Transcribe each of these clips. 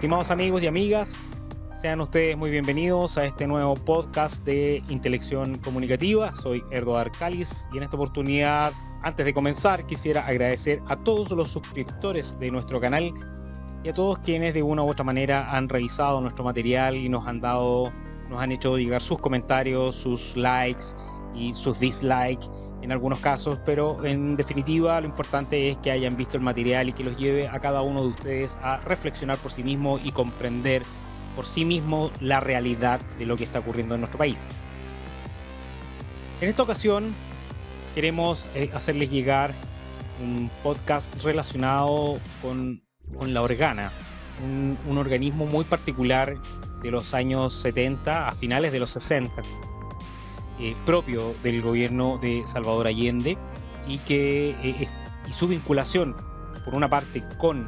Estimados amigos y amigas, sean ustedes muy bienvenidos a este nuevo podcast de Intelección Comunicativa. Soy Erdo Arcalis y en esta oportunidad, antes de comenzar, quisiera agradecer a todos los suscriptores de nuestro canal y a todos quienes de una u otra manera han revisado nuestro material y nos han hecho llegar sus comentarios, sus likes y sus dislikes en algunos casos, pero en definitiva lo importante es que hayan visto el material y que los lleve a cada uno de ustedes a reflexionar por sí mismo y comprender por sí mismo la realidad de lo que está ocurriendo en nuestro país. En esta ocasión queremos hacerles llegar un podcast relacionado con la Organa, un organismo muy particular de los años 70 a finales de los 60, propio del gobierno de Salvador Allende y su vinculación por una parte con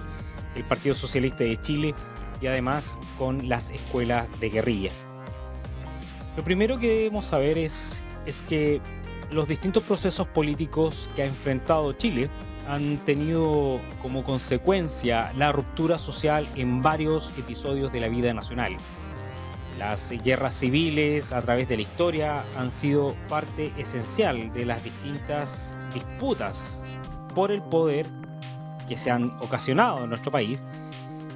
el Partido Socialista de Chile y además con las escuelas de guerrillas. Lo primero que debemos saber es que los distintos procesos políticos que ha enfrentado Chile han tenido como consecuencia la ruptura social en varios episodios de la vida nacional. Las guerras civiles a través de la historia han sido parte esencial de las distintas disputas por el poder que se han ocasionado en nuestro país,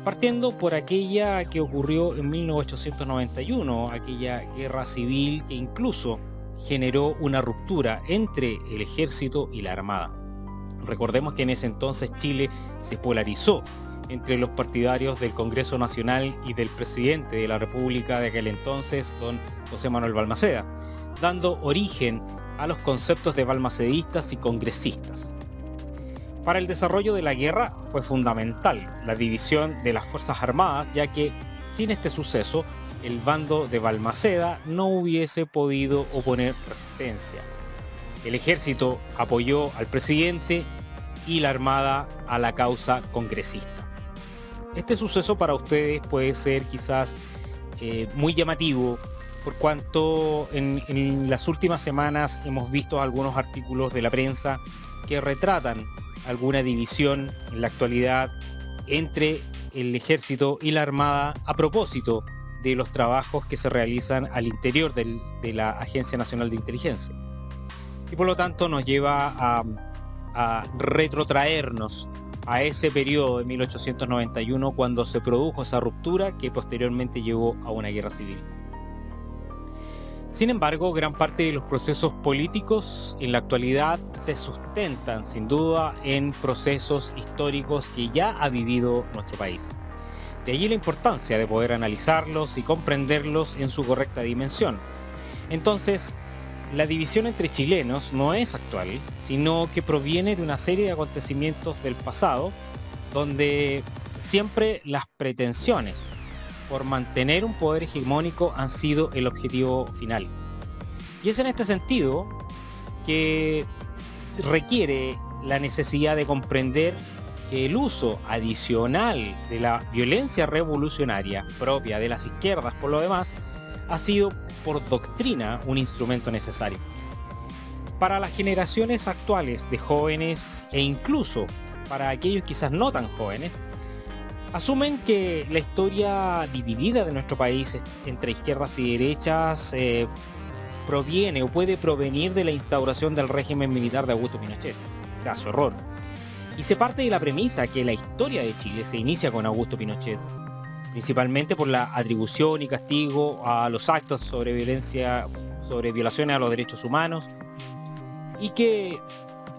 partiendo por aquella que ocurrió en 1891, aquella guerra civil que incluso generó una ruptura entre el ejército y la armada. Recordemos que en ese entonces Chile se polarizó entre los partidarios del Congreso Nacional y del presidente de la República de aquel entonces, don José Manuel Balmaceda, dando origen a los conceptos de balmacedistas y congresistas. Para el desarrollo de la guerra fue fundamental la división de las Fuerzas Armadas, ya que sin este suceso el bando de Balmaceda no hubiese podido oponer resistencia. El ejército apoyó al presidente y la armada a la causa congresista. Este suceso para ustedes puede ser quizás muy llamativo, por cuanto en las últimas semanas hemos visto algunos artículos de la prensa que retratan alguna división en la actualidad entre el ejército y la armada a propósito de los trabajos que se realizan al interior de la Agencia Nacional de Inteligencia. Y por lo tanto nos lleva a retrotraernos a ese periodo de 1891 cuando se produjo esa ruptura que posteriormente llevó a una guerra civil. Sin embargo, gran parte de los procesos políticos en la actualidad se sustentan sin duda en procesos históricos que ya ha vivido nuestro país. De allí la importancia de poder analizarlos y comprenderlos en su correcta dimensión. Entonces, la división entre chilenos no es actual, sino que proviene de una serie de acontecimientos del pasado, donde siempre las pretensiones por mantener un poder hegemónico han sido el objetivo final. Y es en este sentido que requiere la necesidad de comprender que el uso adicional de la violencia revolucionaria propia de las izquierdas, por lo demás, ha sido por doctrina un instrumento necesario. Para las generaciones actuales de jóvenes e incluso para aquellos quizás no tan jóvenes, asumen que la historia dividida de nuestro país entre izquierdas y derechas proviene o puede provenir de la instauración del régimen militar de Augusto Pinochet. Graso error. Y se parte de la premisa que la historia de Chile se inicia con Augusto Pinochet, principalmente por la atribución y castigo a los actos sobre violencia, sobre violaciones a los derechos humanos, y que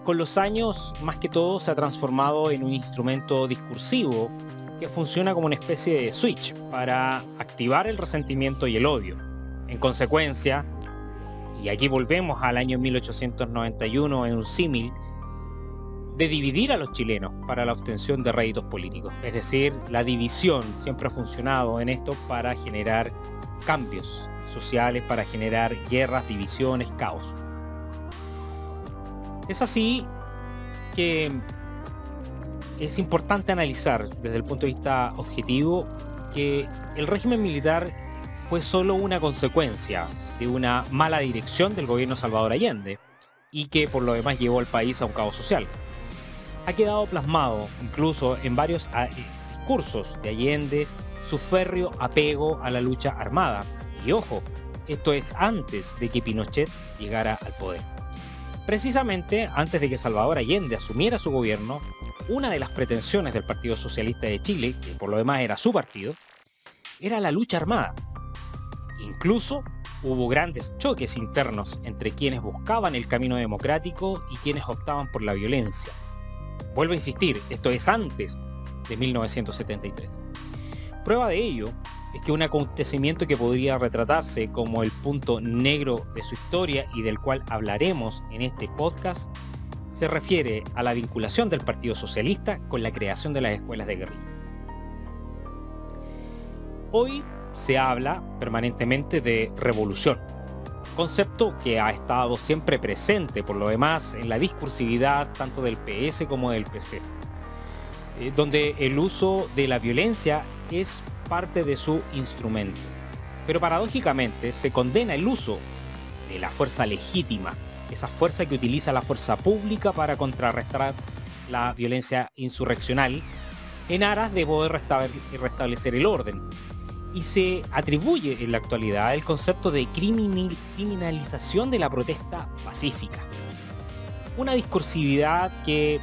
con los años más que todo se ha transformado en un instrumento discursivo que funciona como una especie de switch para activar el resentimiento y el odio. En consecuencia, y aquí volvemos al año 1891 en un símil, de dividir a los chilenos para la obtención de réditos políticos. Es decir, la división siempre ha funcionado en esto para generar cambios sociales, para generar guerras, divisiones, caos. Es así que es importante analizar desde el punto de vista objetivo que el régimen militar fue solo una consecuencia de una mala dirección del gobierno Salvador Allende y que por lo demás llevó al país a un caos social. Ha quedado plasmado incluso en varios discursos de Allende su férreo apego a la lucha armada. Y ojo, esto es antes de que Pinochet llegara al poder. Precisamente antes de que Salvador Allende asumiera su gobierno, una de las pretensiones del Partido Socialista de Chile, que por lo demás era su partido, era la lucha armada. Incluso hubo grandes choques internos entre quienes buscaban el camino democrático y quienes optaban por la violencia. Vuelvo a insistir, esto es antes de 1973. Prueba de ello es que un acontecimiento que podría retratarse como el punto negro de su historia y del cual hablaremos en este podcast, se refiere a la vinculación del Partido Socialista con la creación de las escuelas de guerrilla. Hoy se habla permanentemente de revolución, concepto que ha estado siempre presente por lo demás en la discursividad tanto del PS como del PC, donde el uso de la violencia es parte de su instrumento. Pero paradójicamente se condena el uso de la fuerza legítima, esa fuerza que utiliza la fuerza pública para contrarrestar la violencia insurreccional en aras de poder restablecer el orden. Y se atribuye en la actualidad el concepto de criminalización de la protesta pacífica. Una discursividad que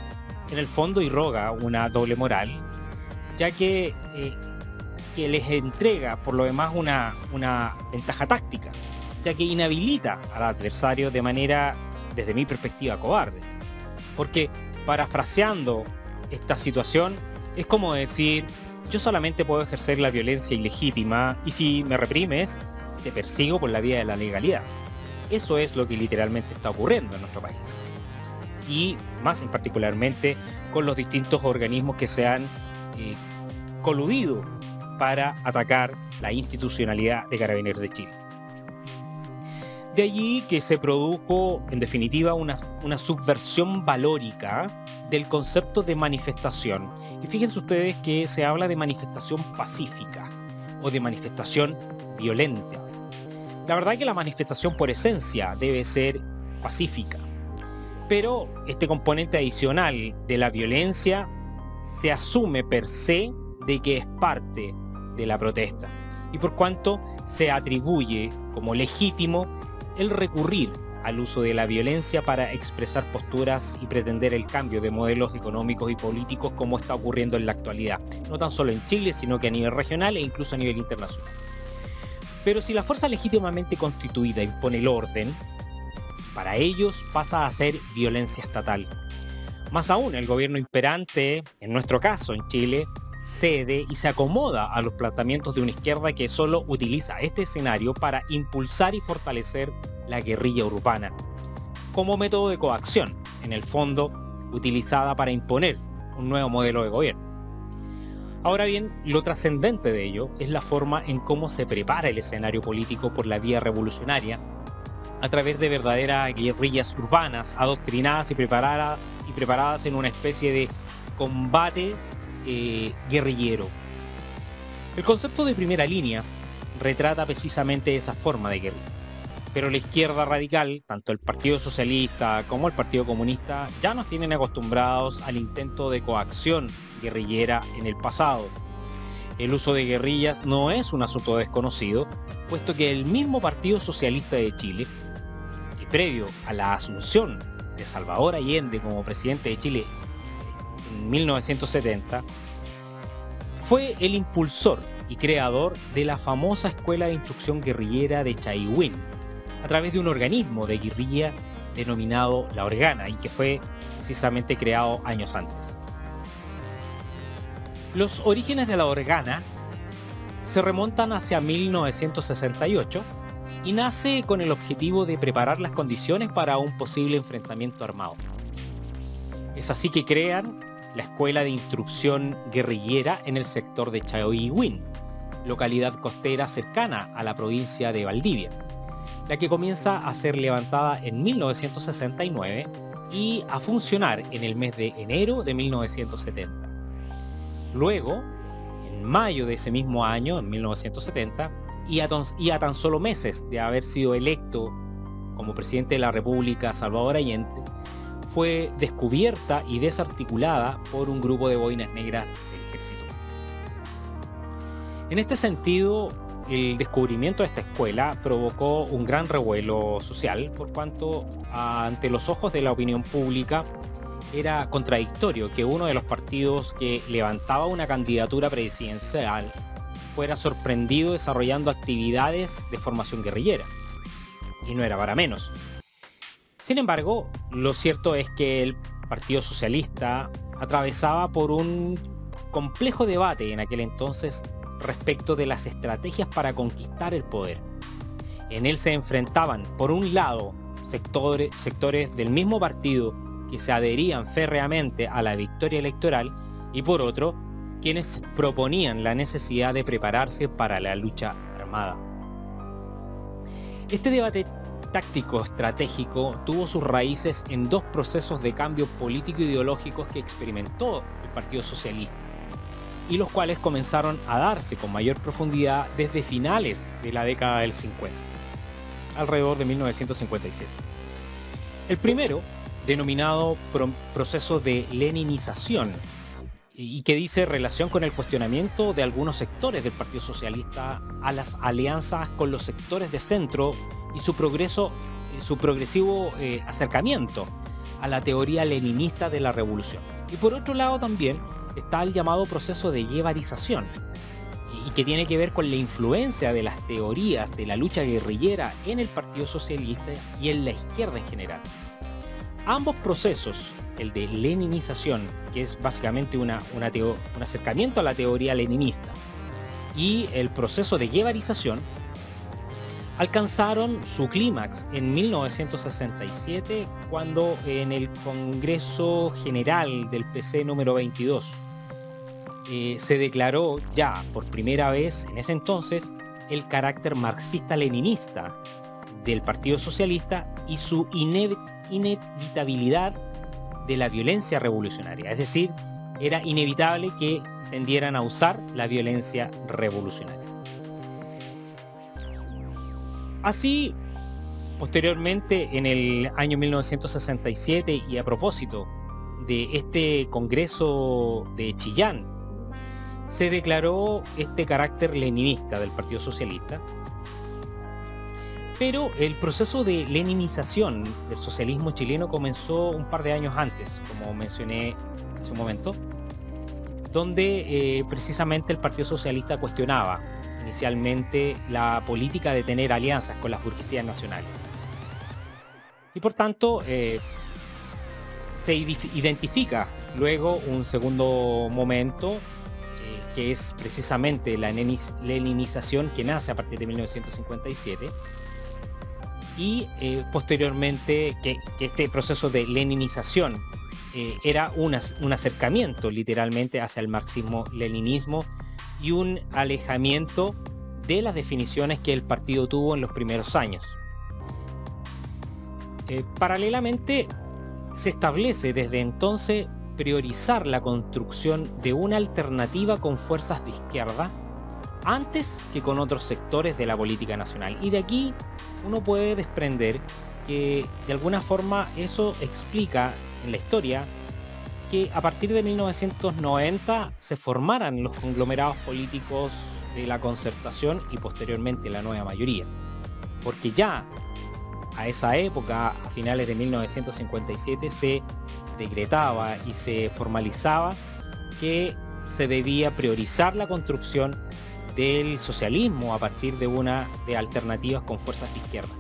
en el fondo irroga una doble moral, ya que les entrega por lo demás una ventaja táctica, ya que inhabilita al adversario de manera, desde mi perspectiva, cobarde. Porque parafraseando esta situación, es como decir: yo solamente puedo ejercer la violencia ilegítima y si me reprimes, te persigo por la vía de la legalidad. Eso es lo que literalmente está ocurriendo en nuestro país. Y más en particularmente con los distintos organismos que se han coludido para atacar la institucionalidad de Carabineros de Chile. De allí que se produjo, en definitiva, una subversión valórica del concepto de manifestación. Y fíjense ustedes que se habla de manifestación pacífica o de manifestación violenta. La verdad es que la manifestación por esencia debe ser pacífica, pero este componente adicional de la violencia se asume per se de que es parte de la protesta, y por cuanto se atribuye como legítimo el recurrir al uso de la violencia para expresar posturas y pretender el cambio de modelos económicos y políticos, como está ocurriendo en la actualidad, no tan solo en Chile, sino que a nivel regional e incluso a nivel internacional. Pero si la fuerza legítimamente constituida impone el orden, para ellos pasa a ser violencia estatal. Más aún, el gobierno imperante, en nuestro caso en Chile, cede y se acomoda a los planteamientos de una izquierda que solo utiliza este escenario para impulsar y fortalecer la guerrilla urbana, como método de coacción, en el fondo utilizada para imponer un nuevo modelo de gobierno. Ahora bien, lo trascendente de ello es la forma en cómo se prepara el escenario político por la vía revolucionaria, a través de verdaderas guerrillas urbanas, adoctrinadas y preparadas en una especie de combate guerrillero. El concepto de primera línea retrata precisamente esa forma de guerrilla, pero la izquierda radical, tanto el Partido Socialista como el Partido Comunista, ya nos tienen acostumbrados al intento de coacción guerrillera en el pasado. El uso de guerrillas no es un asunto desconocido, puesto que el mismo Partido Socialista de Chile, y previo a la asunción de Salvador Allende como presidente de Chile en 1970, fue el impulsor y creador de la famosa Escuela de Instrucción Guerrillera de Chaihuen, a través de un organismo de guerrilla denominado La Organa, y que fue precisamente creado años antes. Los orígenes de La Organa se remontan hacia 1968 y nace con el objetivo de preparar las condiciones para un posible enfrentamiento armado. Es así que crean la Escuela de Instrucción Guerrillera en el sector de Chaihuen, localidad costera cercana a la provincia de Valdivia, la que comienza a ser levantada en 1969 y a funcionar en el mes de enero de 1970. Luego, en mayo de ese mismo año, en 1970, y a tan solo meses de haber sido electo como presidente de la República Salvador Allende, fue descubierta y desarticulada por un grupo de boinas negras del ejército. En este sentido, el descubrimiento de esta escuela provocó un gran revuelo social, por cuanto ante los ojos de la opinión pública era contradictorio que uno de los partidos que levantaba una candidatura presidencial fuera sorprendido desarrollando actividades de formación guerrillera. Y no era para menos. Sin embargo, lo cierto es que el Partido Socialista atravesaba por un complejo debate en aquel entonces respecto de las estrategias para conquistar el poder. En él se enfrentaban, por un lado, sectores del mismo partido que se adherían férreamente a la victoria electoral, y por otro, quienes proponían la necesidad de prepararse para la lucha armada. Este debate táctico estratégico tuvo sus raíces en dos procesos de cambio político-ideológicos que experimentó el Partido Socialista, y los cuales comenzaron a darse con mayor profundidad desde finales de la década del 50, alrededor de 1957. El primero, denominado proceso de leninización, y que dice relación con el cuestionamiento de algunos sectores del Partido Socialista a las alianzas con los sectores de centro y su progresivo acercamiento a la teoría leninista de la revolución. Y por otro lado también está el llamado proceso de guevarización, y que tiene que ver con la influencia de las teorías de la lucha guerrillera en el Partido Socialista y en la izquierda en general. Ambos procesos, el de leninización, que es básicamente un acercamiento a la teoría leninista, y el proceso de guevarización, alcanzaron su clímax en 1967, cuando en el Congreso General del PC número 22 se declaró ya por primera vez en ese entonces el carácter marxista-leninista del Partido Socialista y su inevitabilidad de la violencia revolucionaria. Es decir, era inevitable que tendieran a usar la violencia revolucionaria. Así, posteriormente, en el año 1967, y a propósito de este Congreso de Chillán, se declaró este carácter leninista del Partido Socialista. Pero el proceso de leninización del socialismo chileno comenzó un par de años antes, como mencioné hace un momento, donde precisamente el Partido Socialista cuestionaba inicialmente la política de tener alianzas con las burguesías nacionales. Y por tanto, se identifica luego un segundo momento, que es precisamente la leninización, que nace a partir de 1957, y posteriormente que este proceso de leninización era un acercamiento literalmente hacia el marxismo-leninismo y un alejamiento de las definiciones que el partido tuvo en los primeros años. Paralelamente, se establece desde entonces priorizar la construcción de una alternativa con fuerzas de izquierda antes que con otros sectores de la política nacional. Y de aquí uno puede desprender que de alguna forma eso explica en la historia que a partir de 1990 se formaran los conglomerados políticos de la Concertación y posteriormente la Nueva Mayoría. Porque ya a esa época, a finales de 1957, se decretaba y se formalizaba que se debía priorizar la construcción del socialismo a partir de alternativas con fuerzas de izquierda.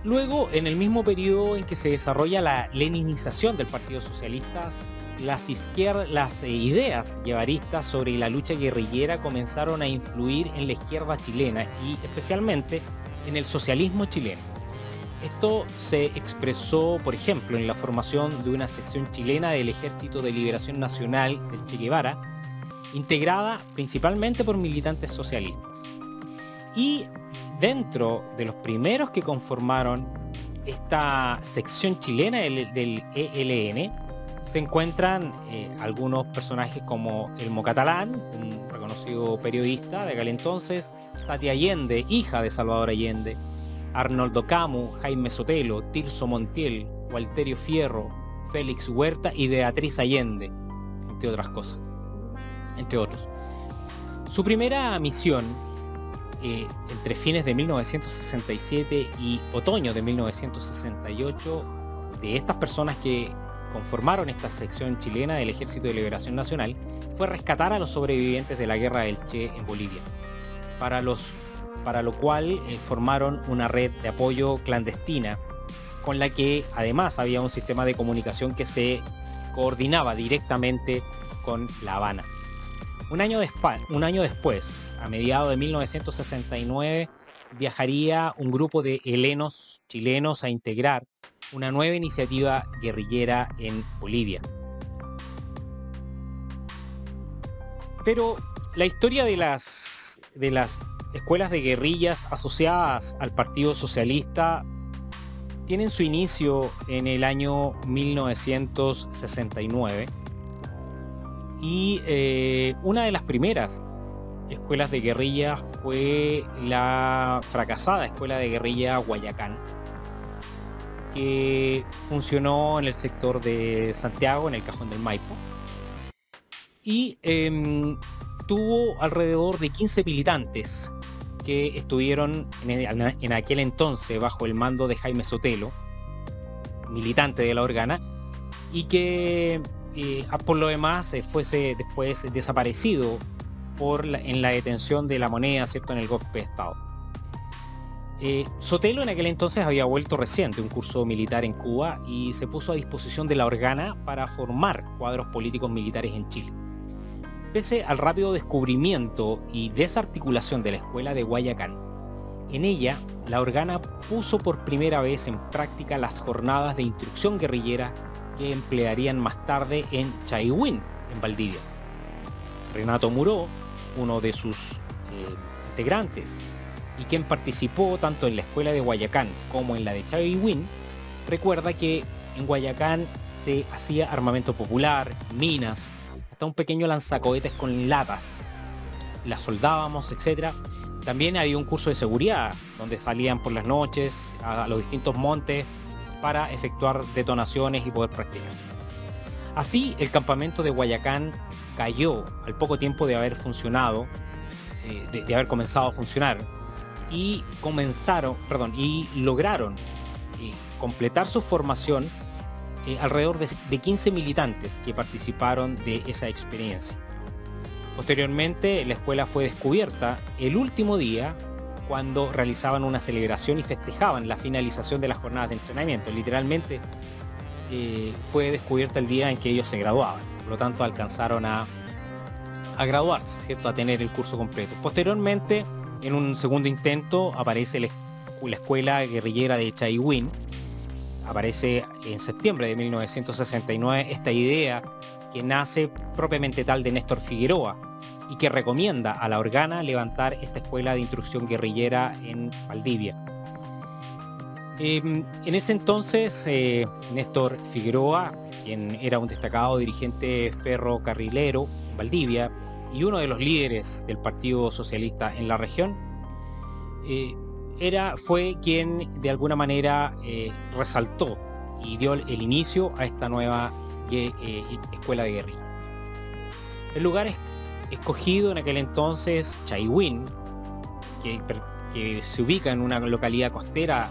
Luego, en el mismo periodo en que se desarrolla la leninización del Partido Socialista, las ideas guevaristas sobre la lucha guerrillera comenzaron a influir en la izquierda chilena y especialmente en el socialismo chileno. Esto se expresó, por ejemplo, en la formación de una sección chilena del Ejército de Liberación Nacional del Che Guevara, integrada principalmente por militantes socialistas. Y dentro de los primeros que conformaron esta sección chilena del ELN, se encuentran algunos personajes como Elmo Catalán, un reconocido periodista de aquel entonces, Tati Allende, hija de Salvador Allende, Arnoldo Camus, Jaime Sotelo, Tirso Montiel, Walterio Fierro, Félix Huerta y Beatriz Allende, entre otras cosas. entre otros. Su primera misión, entre fines de 1967 y otoño de 1968, de estas personas que conformaron esta sección chilena del Ejército de Liberación Nacional, fue rescatar a los sobrevivientes de la guerra del Che en Bolivia, para lo cual formaron una red de apoyo clandestina, con la que además había un sistema de comunicación que se coordinaba directamente con La Habana. Un año después, a mediados de 1969, viajaría un grupo de helenos chilenos a integrar una nueva iniciativa guerrillera en Bolivia. Pero la historia de las escuelas de guerrillas asociadas al Partido Socialista tienen su inicio en el año 1969 y una de las primeras escuelas de guerrilla fue la fracasada Escuela de Guerrilla Guayacán, que funcionó en el sector de Santiago, en el Cajón del Maipo, y tuvo alrededor de 15 militantes que estuvieron en aquel entonces bajo el mando de Jaime Sotelo, militante de la Organa, y que por lo demás fuese después desaparecido en la detención de La Moneda, ¿cierto?, en el golpe de Estado. Sotelo en aquel entonces había vuelto recién de un curso militar en Cuba y se puso a disposición de la Organa para formar cuadros políticos militares en Chile. Pese al rápido descubrimiento y desarticulación de la escuela de Guayacán, en ella la Organa puso por primera vez en práctica las jornadas de instrucción guerrillera que emplearían más tarde en Chaihuín, en Valdivia. Renato Muró, uno de sus integrantes, y quien participó tanto en la escuela de Guayacán como en la de Chaihuín, recuerda que en Guayacán se hacía armamento popular, minas, hasta un pequeño lanzacohetes con latas. Las soldábamos, etc. También había un curso de seguridad, donde salían por las noches a los distintos montes para efectuar detonaciones y poder practicar. Así, el campamento de Guayacán cayó al poco tiempo de haber funcionado, de haber comenzado a funcionar, y lograron completar su formación alrededor de 15 militantes que participaron de esa experiencia. Posteriormente, la escuela fue descubierta el último día cuando realizaban una celebración y festejaban la finalización de las jornadas de entrenamiento. Literalmente fue descubierta el día en que ellos se graduaban. Por lo tanto, alcanzaron a graduarse, ¿cierto?, a tener el curso completo. Posteriormente, en un segundo intento, aparece la escuela guerrillera de Chaihuín. Aparece en septiembre de 1969 esta idea que nace propiamente tal de Néstor Figueroa y que recomienda a la Organa levantar esta escuela de instrucción guerrillera en Valdivia. En ese entonces, Néstor Figueroa, quien era un destacado dirigente ferrocarrilero en Valdivia y uno de los líderes del Partido Socialista en la región, fue quien de alguna manera resaltó y dio el inicio a esta nueva escuela de guerrilla. El lugar escogido en aquel entonces, Chaihuín, que se ubica en una localidad costera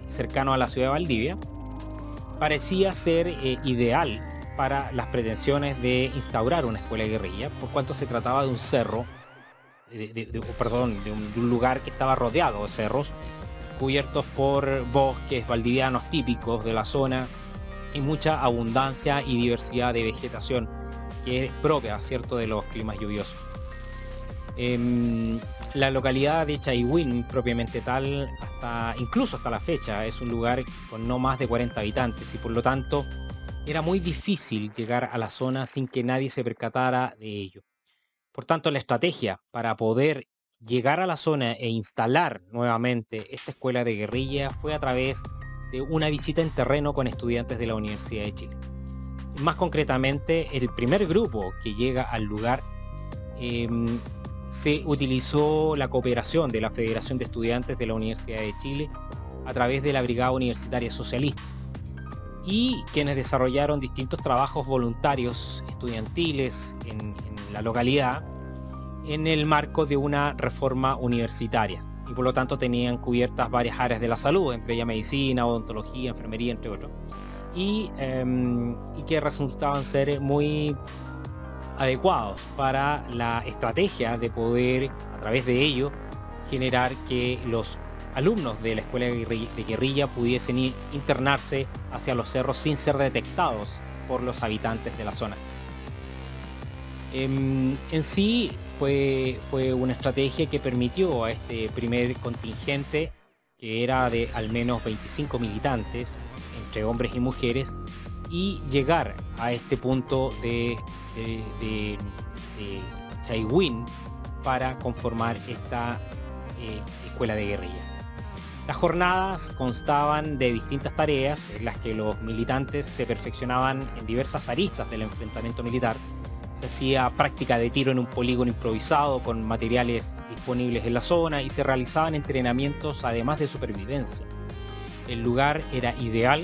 cercano a la ciudad de Valdivia, parecía ser ideal para las pretensiones de instaurar una escuela de guerrilla, por cuanto se trataba de un cerro, de un lugar que estaba rodeado de cerros, cubiertos por bosques valdivianos típicos de la zona y mucha abundancia y diversidad de vegetación que es propia, ¿cierto?, de los climas lluviosos. La localidad de Chaihuín, propiamente tal, incluso hasta la fecha, es un lugar con no más de 40 habitantes y por lo tanto era muy difícil llegar a la zona sin que nadie se percatara de ello. Por tanto, la estrategia para poder llegar a la zona e instalar nuevamente esta escuela de guerrilla fue a través de una visita en terreno con estudiantes de la Universidad de Chile. Más concretamente, el primer grupo que llega al lugar se utilizó la cooperación de la Federación de Estudiantes de la Universidad de Chile a través de la Brigada Universitaria Socialista y quienes desarrollaron distintos trabajos voluntarios estudiantiles en la localidad en el marco de una reforma universitaria, y por lo tanto tenían cubiertas varias áreas de la salud, entre ellas medicina, odontología, enfermería, entre otros, y que resultaban ser muy adecuados para la estrategia de poder, a través de ello, generar que los alumnos de la escuela de guerrilla pudiesen internarse hacia los cerros sin ser detectados por los habitantes de la zona. En sí fue una estrategia que permitió a este primer contingente, que era de al menos 25 militantes, entre hombres y mujeres, y llegar a este punto de Chaiwin para conformar esta escuela de guerrillas. Las jornadas constaban de distintas tareas en las que los militantes se perfeccionaban en diversas aristas del enfrentamiento militar. Se hacía práctica de tiro en un polígono improvisado con materiales disponibles en la zona y se realizaban entrenamientos además de supervivencia. El lugar era ideal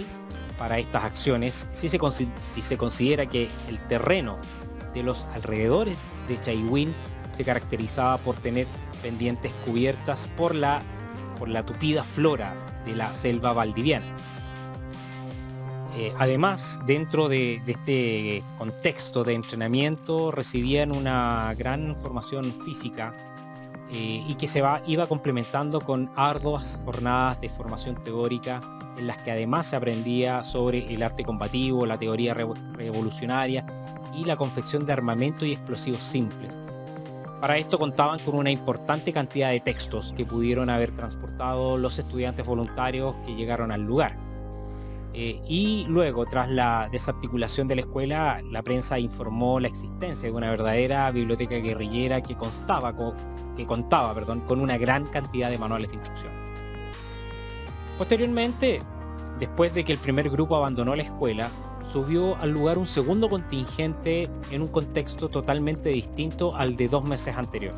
para estas acciones si se considera que el terreno de los alrededores de Chaiwin se caracterizaba por tener pendientes cubiertas por la tupida flora de la selva valdiviana. Además, dentro de este contexto de entrenamiento recibían una gran formación física y que iba complementando con arduas jornadas de formación teórica en las que además se aprendía sobre el arte combativo, la teoría revolucionaria y la confección de armamento y explosivos simples. Para esto contaban con una importante cantidad de textos que pudieron haber transportado los estudiantes voluntarios que llegaron al lugar. Y luego, tras la desarticulación de la escuela, la prensa informó la existencia de una verdadera biblioteca guerrillera que contaba con una gran cantidad de manuales de instrucción. Posteriormente, después de que el primer grupo abandonó la escuela, subió al lugar un segundo contingente en un contexto totalmente distinto al de 2 meses anterior.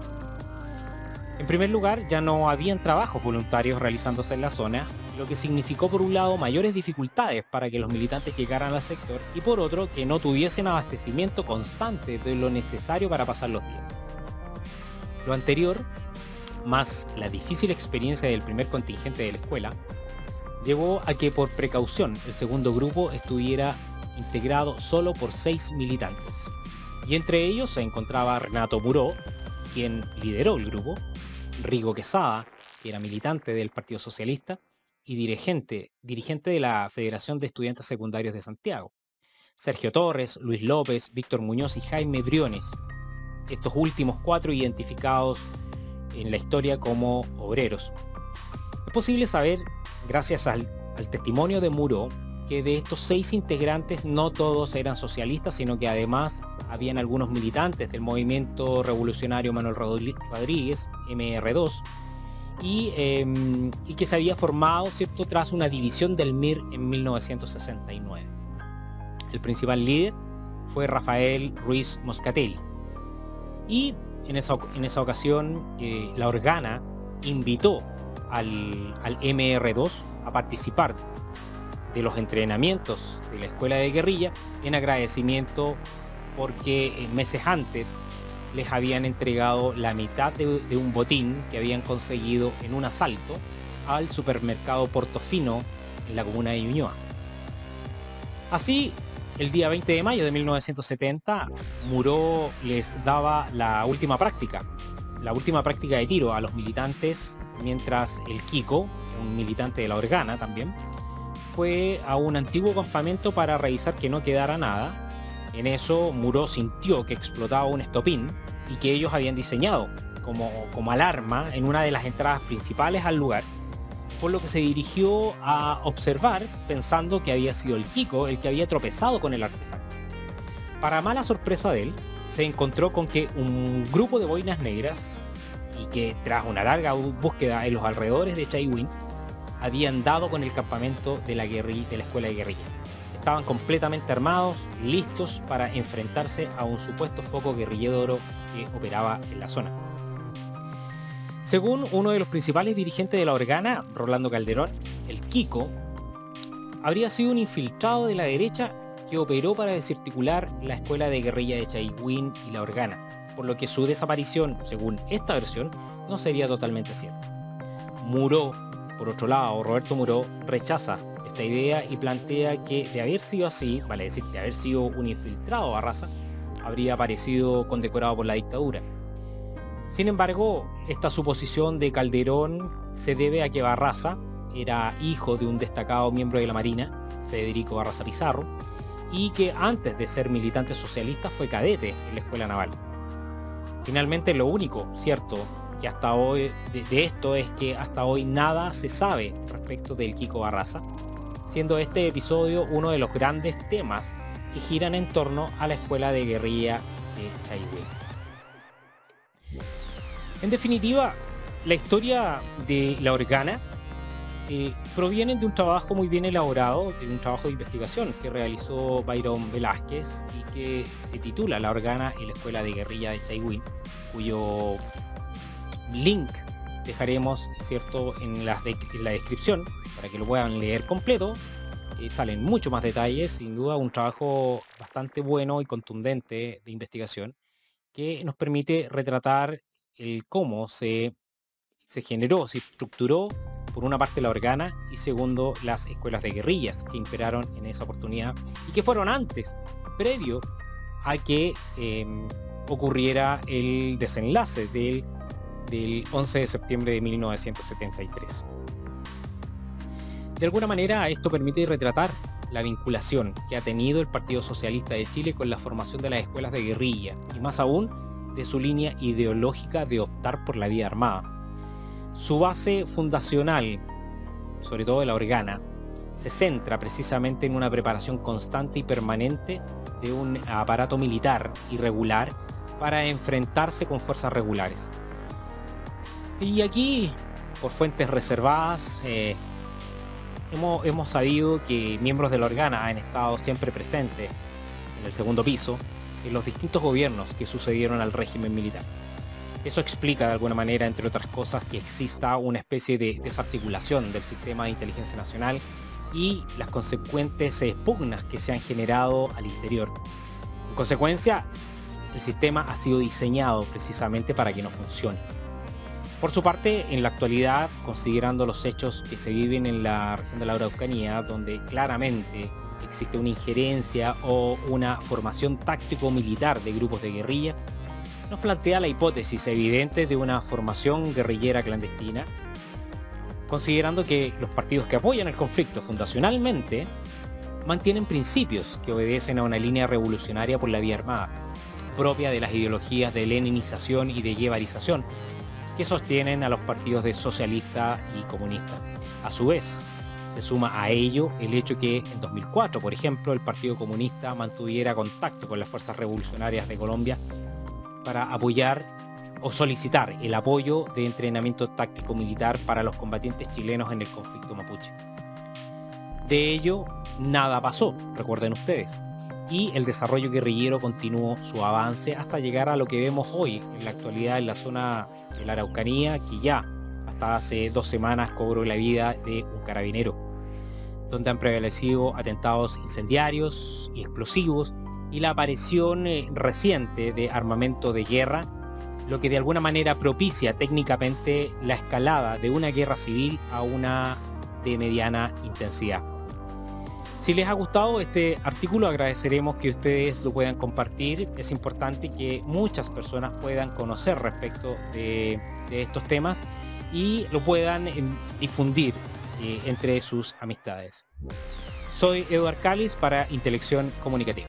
En primer lugar, ya no habían trabajos voluntarios realizándose en la zona, lo que significó por un lado mayores dificultades para que los militantes llegaran al sector y por otro que no tuviesen abastecimiento constante de lo necesario para pasar los días. Lo anterior, más la difícil experiencia del primer contingente de la escuela, llevó a que por precaución el segundo grupo estuviera integrado solo por 6 militantes, y entre ellos se encontraba Renato Muró, quien lideró el grupo, Rigo Quesada, que era militante del Partido Socialista y dirigente de la Federación de Estudiantes Secundarios de Santiago, Sergio Torres, Luis López, Víctor Muñoz y Jaime Briones, estos últimos 4 identificados en la historia como obreros. Es posible saber, gracias al testimonio de Muró, que de estos 6 integrantes no todos eran socialistas, sino que además habían algunos militantes del movimiento revolucionario Manuel Rodríguez, MR2, y que se había formado, ¿cierto?, tras una división del MIR en 1969. El principal líder fue Rafael Ruiz Moscatelli. Y en esa ocasión la Organa invitó al MR2 a participar de los entrenamientos de la escuela de guerrilla en agradecimiento porque meses antes les habían entregado la mitad de un botín que habían conseguido en un asalto al supermercado Portofino en la comuna de Ñuñoa. Así, el día 20 de mayo de 1970, Muró les daba la última práctica de tiro a los militantes, mientras el Kiko, un militante de la Organa también, fue a un antiguo campamento para revisar que no quedara nada. En eso Muró sintió que explotaba un estopín y que ellos habían diseñado como alarma en una de las entradas principales al lugar, por lo que se dirigió a observar pensando que había sido el Kiko el que había tropezado con el artefacto. Para mala sorpresa de él, se encontró con que un grupo de boinas negras, y que tras una larga búsqueda en los alrededores de Chaiwin, habían dado con el campamento de la escuela de guerrilla. Estaban completamente armados, listos para enfrentarse a un supuesto foco guerrillero que operaba en la zona. Según uno de los principales dirigentes de la Organa, Rolando Calderón, el Kiko habría sido un infiltrado de la derecha que operó para desarticular la escuela de guerrilla de Chaiwin y la Organa. por lo que su desaparición, según esta versión, no sería totalmente cierta. Muró, por otro lado, Roberto Muró rechaza esta idea y plantea que de haber sido así, vale decir, de haber sido un infiltrado Barraza, habría aparecido condecorado por la dictadura. Sin embargo, esta suposición de Calderón se debe a que Barraza era hijo de un destacado miembro de la Marina, Federico Barraza Pizarro, y que antes de ser militante socialista fue cadete en la Escuela Naval. Finalmente, lo único cierto que hasta hoy de esto es que hasta hoy nada se sabe respecto del Kiko Barraza, siendo este episodio uno de los grandes temas que giran en torno a la escuela de guerrilla de Chaihue. En definitiva, la historia de La Organa proviene de un trabajo muy bien elaborado, de un trabajo de investigación que realizó Byron Velázquez y que se titula La Organa y la Escuela de Guerrilla de Chaihue, cuyo link dejaremos, ¿cierto?, en la descripción para que lo puedan leer completo. Salen mucho más detalles, sin duda un trabajo bastante bueno y contundente de investigación que nos permite retratar el cómo se generó, se estructuró, por una parte la Organa y segundo las escuelas de guerrillas que imperaron en esa oportunidad y que fueron antes, previo a que ocurriera el desenlace del 11 de septiembre de 1973. De alguna manera esto permite retratar la vinculación que ha tenido el Partido Socialista de Chile con la formación de las escuelas de guerrilla y más aún de su línea ideológica de optar por la vía armada. Su base fundacional, sobre todo de la Organa, se centra precisamente en una preparación constante y permanente de un aparato militar irregular para enfrentarse con fuerzas regulares. Y aquí, por fuentes reservadas, hemos sabido que miembros de la Organa han estado siempre presentes en el segundo piso en los distintos gobiernos que sucedieron al régimen militar. Eso explica de alguna manera, entre otras cosas, que exista una especie de desarticulación del sistema de inteligencia nacional y las consecuentes pugnas que se han generado al interior. En consecuencia, el sistema ha sido diseñado precisamente para que no funcione. Por su parte, en la actualidad, considerando los hechos que se viven en la región de la Araucanía, donde claramente existe una injerencia o una formación táctico-militar de grupos de guerrilla, nos plantea la hipótesis evidente de una formación guerrillera clandestina, considerando que los partidos que apoyan el conflicto fundacionalmente mantienen principios que obedecen a una línea revolucionaria por la vía armada, propia de las ideologías de leninización y de guevarización, que sostienen a los partidos de socialista y comunista. A su vez, se suma a ello el hecho que en 2004, por ejemplo, el Partido Comunista mantuviera contacto con las fuerzas revolucionarias de Colombia para apoyar o solicitar el apoyo de entrenamiento táctico militar para los combatientes chilenos en el conflicto mapuche. De ello, nada pasó, recuerden ustedes, y el desarrollo guerrillero continuó su avance hasta llegar a lo que vemos hoy en la actualidad en la zona de la Araucanía, que ya hasta hace 2 semanas cobró la vida de un carabinero, donde han prevalecido atentados incendiarios y explosivos y la aparición reciente de armamento de guerra, lo que de alguna manera propicia técnicamente la escalada de una guerra civil a una de mediana intensidad. Si les ha gustado este artículo, agradeceremos que ustedes lo puedan compartir. Es importante que muchas personas puedan conocer respecto de estos temas y lo puedan difundir entre sus amistades. Soy Eduard Calis para Intelección Comunicativa.